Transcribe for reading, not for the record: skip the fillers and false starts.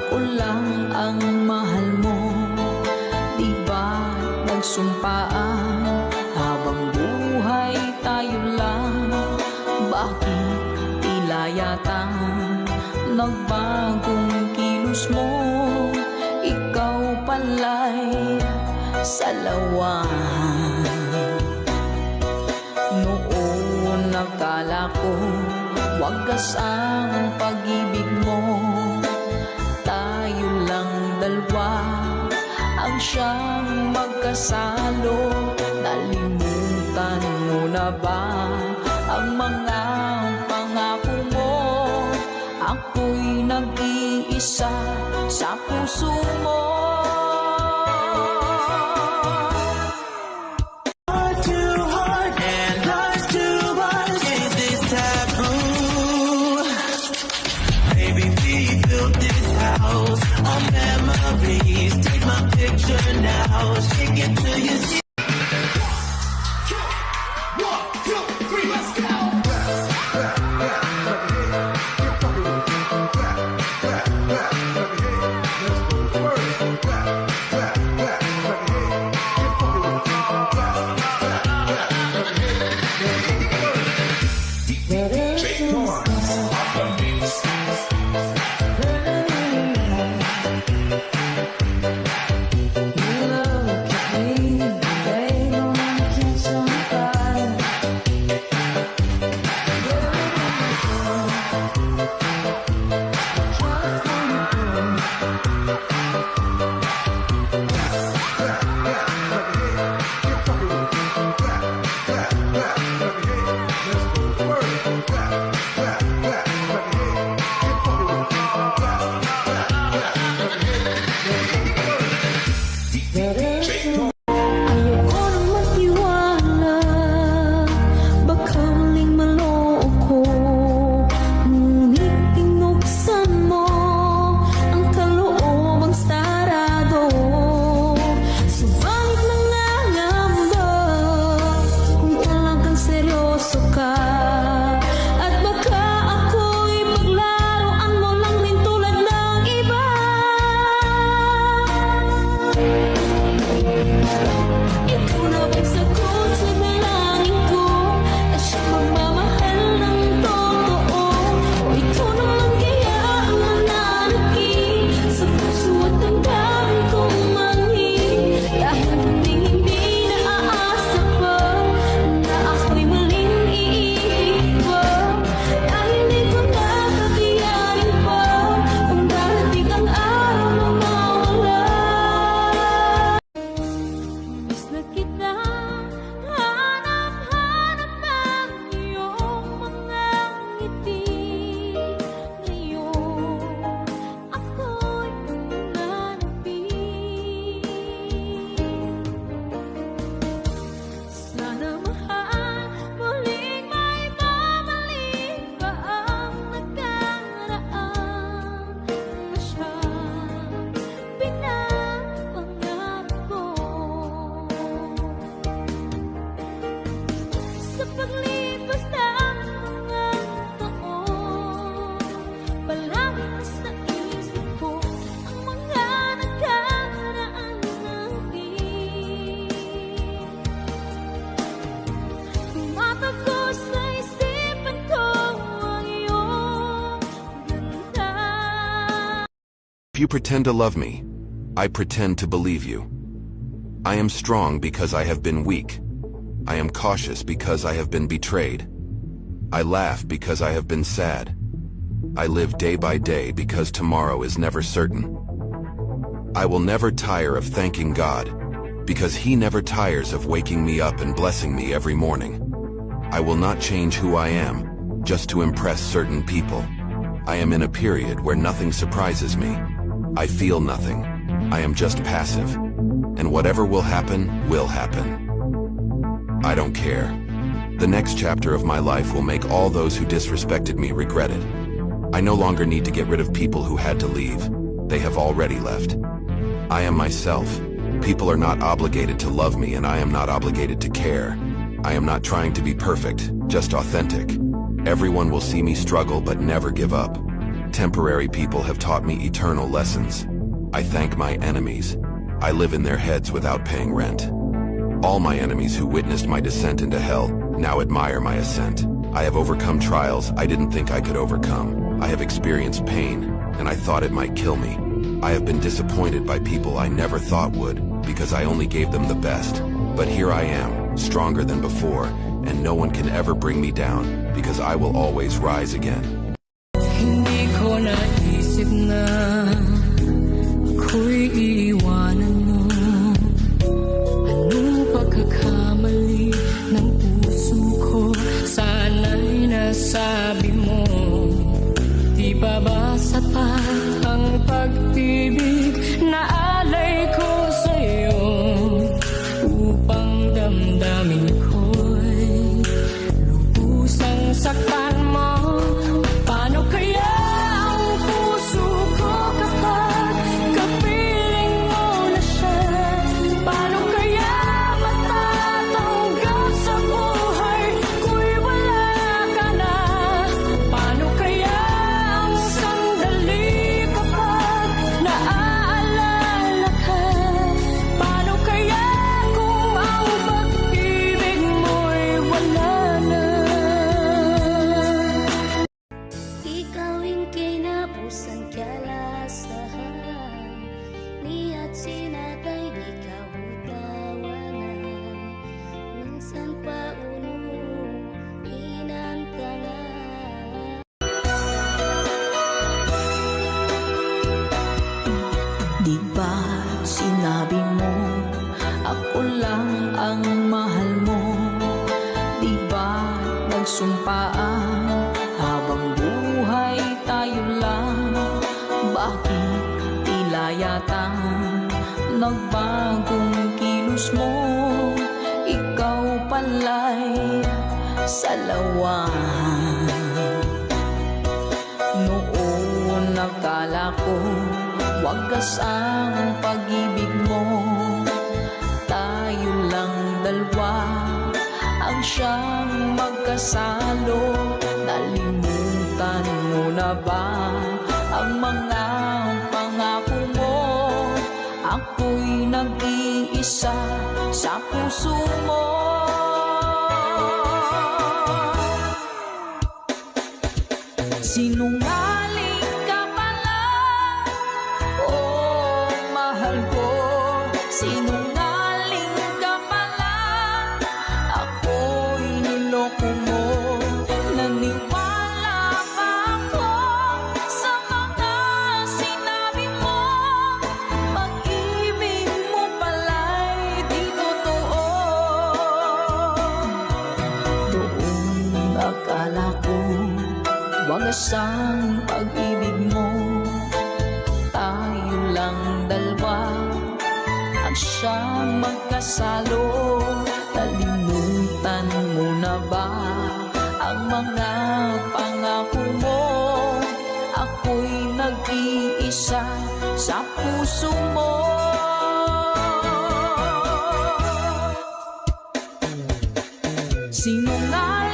ako lang ang mahal mo. Di ba nagsumpaan habang buhay tayo lang? Bakit tila yata nagbagong kilos mo? Ikaw pala'y salawan. Noon nakala ko wagas ang pag-ibig mo. Tayo lang dalawa ang siyang magkasalo. Nalimutan mo na ba ang mga pangako mo? Ako'y nag-iisa sa puso mo. Our memories, take my picture now, shake it till you see. 1, 2, 3, let's go. If you pretend to love me, I pretend to believe you. I am strong because I have been weak. I am cautious because I have been betrayed. I laugh because I have been sad. I live day by day because tomorrow is never certain. I will never tire of thanking God, because He never tires of waking me up and blessing me every morning. I will not change who I am, just to impress certain people. I am in a period where nothing surprises me. I feel nothing. I am just passive. And whatever will happen, will happen. I don't care. The next chapter of my life will make all those who disrespected me regret it. I no longer need to get rid of people who had to leave. They have already left. I am myself. People are not obligated to love me, and I am not obligated to care. I am not trying to be perfect, just authentic. Everyone will see me struggle but never give up. Temporary people have taught me eternal lessons. I thank my enemies. I live in their heads without paying rent. All my enemies who witnessed my descent into hell now admire my ascent. I have overcome trials I didn't think I could overcome. I have experienced pain, and I thought it might kill me. I have been disappointed by people I never thought would, because I only gave them the best. But here I am, stronger than before, and no one can ever bring me down, because I will always rise again. Hindi ko naisip na ako'y iiwanan mo. Anong pagkakamali ng puso ko? Sana'y nasabi mo. Di ba ba sapat ang pag-ibig na alay ko sa'yo? Upang damdamin ko'y lubusang saktan mo. Paano kaya ang puso ko kapag kapiling mo na siya? Paano kaya matatanggap sa buhay ko'y wala ka na? Paano kaya ang sandali kapag naaalala ka? Paano kaya kung ang pag-ibig mo'y wala na? Ikaw'y kinapusang kalasahan, niya't sinatay di kabutawanan. Minsan pa inantangan. Di ba sinabi mo ako lang ang mahal mo? Di ba nagsumpaan habang buhay tayo lang? Bakit tila yata nagbagong kilos mo? Ikaw pala'y salawan. Noon nakala ko wagas ang pag-ibig mo. Tayo lang dalawa ang siyang magkasalo. Nalimutan mo na ba ang mga pangako mo? Ako'y nag-iisa sa puso mo. Sinungaling ka pala, oh mahal ko. Sinungaling ka pala, ako'y niloko mo. Naniwala pa ako sa mga sinabi mo. Pag-ibig mo pala'y di totoo. Doon akala ko wagas ang pag-ibig mo. Tayo lang dalawa ang siyang magkasalo. Nalimutan mo na ba ang mga pangako mo? Ako'y nag-iisa sa puso mo. Sinungaling